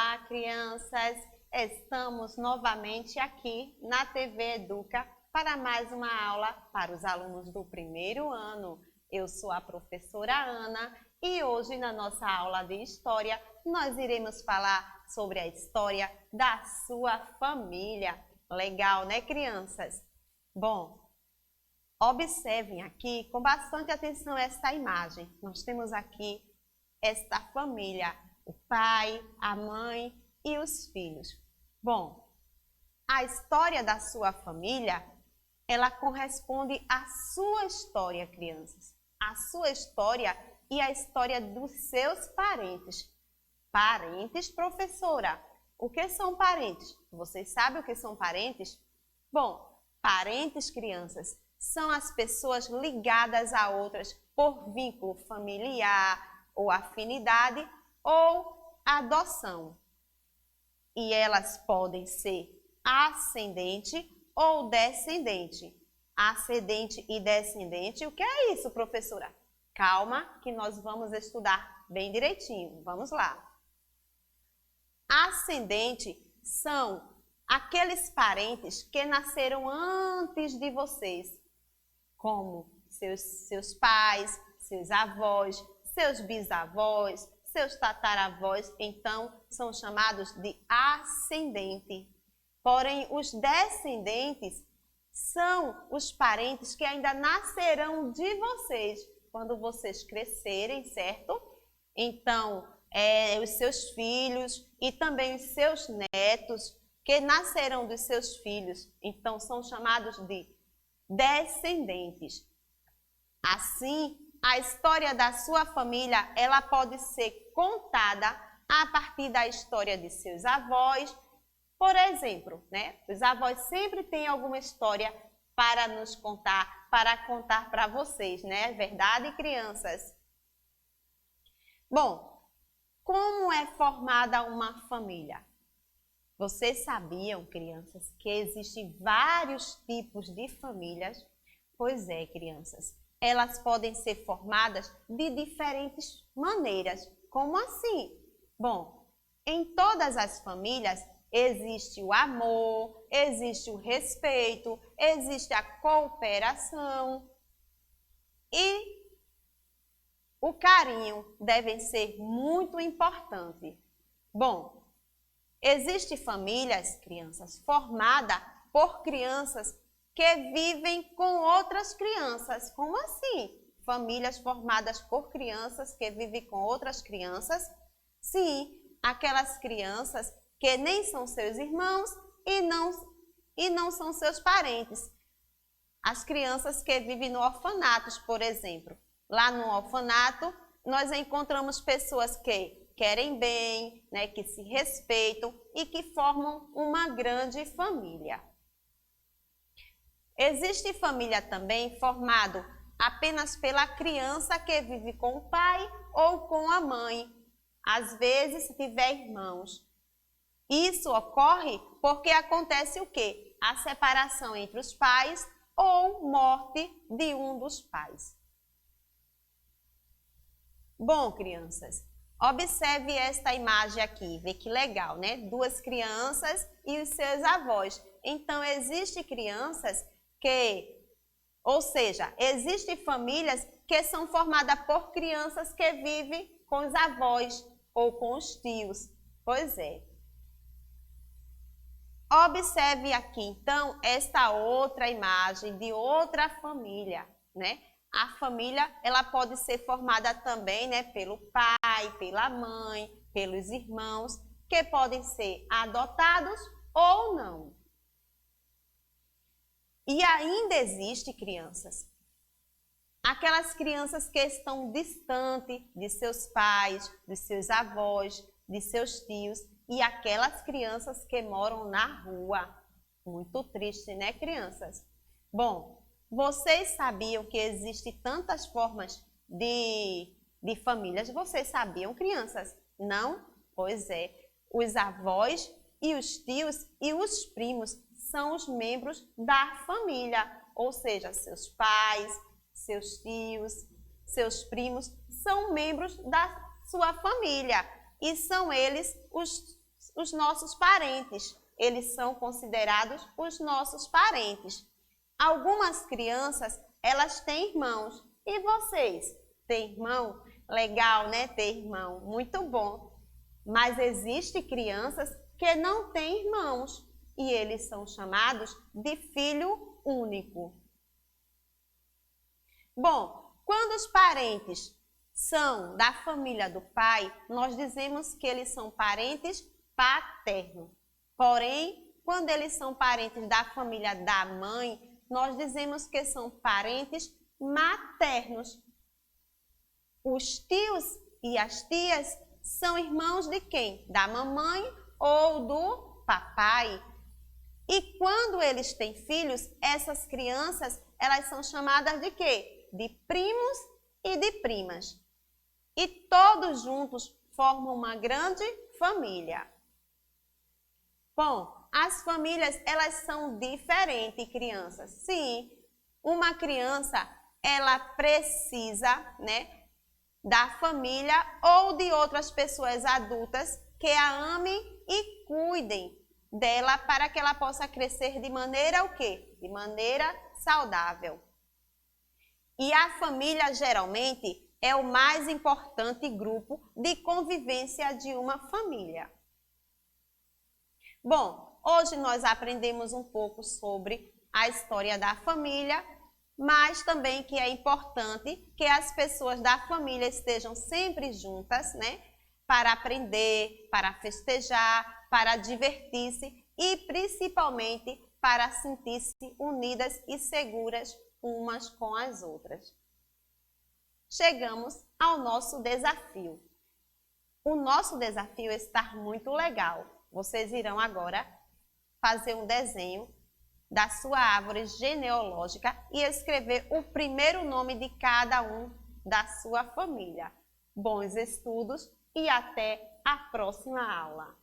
Olá, crianças! Estamos novamente aqui na TV Educa para mais uma aula para os alunos do primeiro ano. Eu sou a professora Ana e hoje na nossa aula de História nós iremos falar sobre a história da sua família. Legal, né, crianças? Bom, observem aqui com bastante atenção esta imagem. Nós temos aqui esta família, o pai, a mãe e os filhos. Bom, a história da sua família, ela corresponde à sua história, crianças. A sua história e a história dos seus parentes. Parentes, professora. O que são parentes? Vocês sabem o que são parentes? Bom, parentes, crianças, são as pessoas ligadas a outras por vínculo familiar, ou afinidade, ou adoção. E elas podem ser ascendente ou descendente. Ascendente e descendente, o que é isso, professora? Calma, que nós vamos estudar bem direitinho. Vamos lá. Ascendente são aqueles parentes que nasceram antes de vocês, como seus pais, seus avós, seus bisavós, seus tataravós, então são chamados de ascendente. Porém, os descendentes são os parentes que ainda nascerão de vocês quando vocês crescerem, certo? Então, os seus filhos e também os seus netos que nascerão dos seus filhos, então são chamados de descendentes. Assim, a história da sua família, ela pode ser contada a partir da história de seus avós. Por exemplo, né? Os avós sempre têm alguma história para nos contar, para contar para vocês, né? Verdade, crianças? Bom, como é formada uma família? Vocês sabiam, crianças, que existem vários tipos de famílias? Pois é, crianças. Elas podem ser formadas de diferentes maneiras. Como assim? Bom, em todas as famílias existe o amor, existe o respeito, existe a cooperação e o carinho devem ser muito importantes. Bom, existem famílias, crianças, formadas por crianças que vivem com outras crianças. Como assim? Famílias formadas por crianças que vivem com outras crianças? Sim, aquelas crianças que nem são seus irmãos e não são seus parentes. As crianças que vivem no orfanato, por exemplo. Lá no orfanato, nós encontramos pessoas que querem bem, né, que se respeitam e que formam uma grande família. Existe família também formada apenas pela criança que vive com o pai ou com a mãe. Às vezes, se tiver irmãos. Isso ocorre porque acontece o quê? A separação entre os pais ou morte de um dos pais. Bom, crianças, observe esta imagem aqui. Vê que legal, né? Duas crianças e os seus avós. Então, existem crianças existem famílias que são formadas por crianças que vivem com os avós ou com os tios. Pois é. Observe aqui, então, esta outra imagem de outra família, né? A família, ela pode ser formada também, né, pelo pai, pela mãe, pelos irmãos, que podem ser adotados ou não. E ainda existe, crianças, aquelas crianças que estão distantes de seus pais, de seus avós, de seus tios e aquelas crianças que moram na rua. Muito triste, né, crianças? Bom, vocês sabiam que existem tantas formas de famílias? Vocês sabiam, crianças? Não? Pois é. Os avós e os tios e os primos são os membros da família, ou seja, seus pais, seus tios, seus primos são membros da sua família e são eles os os nossos parentes. Eles são considerados os nossos parentes. Algumas crianças, elas têm irmãos. E vocês? Têm irmão? Legal, né? Ter irmão. Muito bom. Mas existem crianças que não têm irmãos. E eles são chamados de filho único. Bom, quando os parentes são da família do pai, nós dizemos que eles são parentes paternos. Porém, quando eles são parentes da família da mãe, nós dizemos que são parentes maternos. Os tios e as tias são irmãos de quem? Da mamãe ou do papai. E quando eles têm filhos, essas crianças, elas são chamadas de quê? De primos e de primas. E todos juntos formam uma grande família. Bom, as famílias, elas são diferentes, crianças. Sim, uma criança, ela precisa, né, da família ou de outras pessoas adultas que a amem e cuidem dela para que ela possa crescer de maneira o quê? De maneira saudável. E a família, geralmente, é o mais importante grupo de convivência de uma família. Bom, hoje nós aprendemos um pouco sobre a história da família, mas também que é importante que as pessoas da família estejam sempre juntas, né? Para aprender, para festejar, para divertir-se e principalmente para sentir-se unidas e seguras umas com as outras. Chegamos ao nosso desafio. O nosso desafio está muito legal. Vocês irão agora fazer um desenho da sua árvore genealógica e escrever o primeiro nome de cada um da sua família. Bons estudos e até a próxima aula!